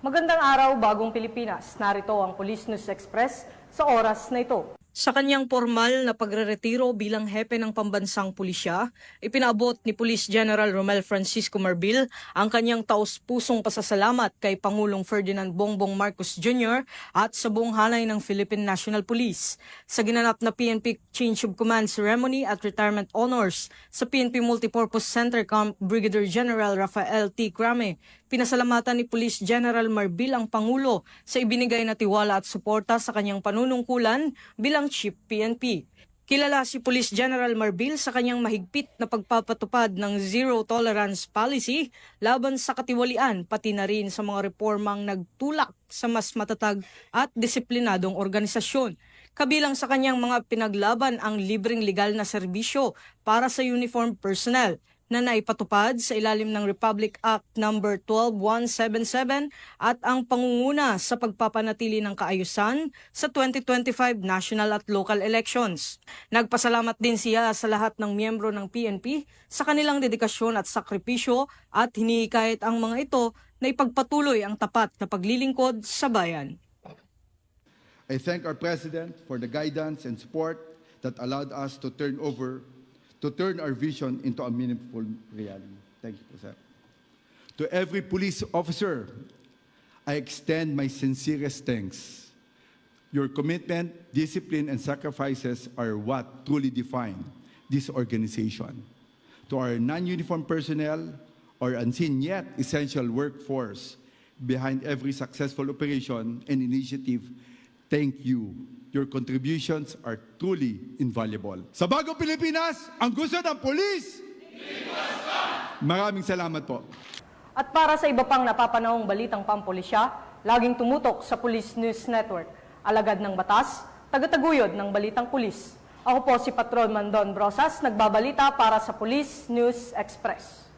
Magandang araw, Bagong Pilipinas. Narito ang Police News Express sa oras na ito. Sa kanyang formal na pagreretiro bilang hepe ng pambansang pulisya, ipinaabot ni Police General Romel Francisco Marbil ang kanyang taos-pusong pasasalamat kay Pangulong Ferdinand Bongbong Marcos Jr. at sa buong hanay ng Philippine National Police. Sa ginanap na PNP Change of Command Ceremony at Retirement Honors sa PNP Multipurpose Center Camp Brigadier General Rafael T. Crame, pinasalamatan ni Police General Marbil ang Pangulo sa ibinigay na tiwala at suporta sa kanyang panunungkulan bilang Chief PNP. Kilala si Police General Marbil sa kanyang mahigpit na pagpapatupad ng zero tolerance policy laban sa katiwalian pati na rin sa mga reformang nagtulak sa mas matatag at disiplinadong organisasyon. Kabilang sa kanyang mga pinaglaban ang libreng legal na serbisyo para sa uniformed personnel na naipatupad sa ilalim ng Republic Act No. 12177 at ang pangunguna sa pagpapanatili ng kaayusan sa 2025 national at local elections. Nagpasalamat din siya sa lahat ng miyembro ng PNP sa kanilang dedikasyon at sakripisyo at hinihikayat ang mga ito na ipagpatuloy ang tapat na paglilingkod sa bayan. I thank our President for the guidance and support that allowed us to turn our vision into a meaningful reality. Thank you, sir. To every police officer, I extend my sincerest thanks. Your commitment, discipline, and sacrifices are what truly define this organization. To our non-uniformed personnel, our unseen yet essential workforce behind every successful operation and initiative, thank you. Your contributions are truly invaluable. Sa Bagong Pilipinas, ang gusto ng polis! Maraming salamat po. At para sa iba pang napapanahong balitang pampulisya, laging tumutok sa Police News Network. Alagad ng batas, tagataguyod ng balitang pulis. Ako po si Patrolman Don Brosas, nagbabalita para sa Police News Express.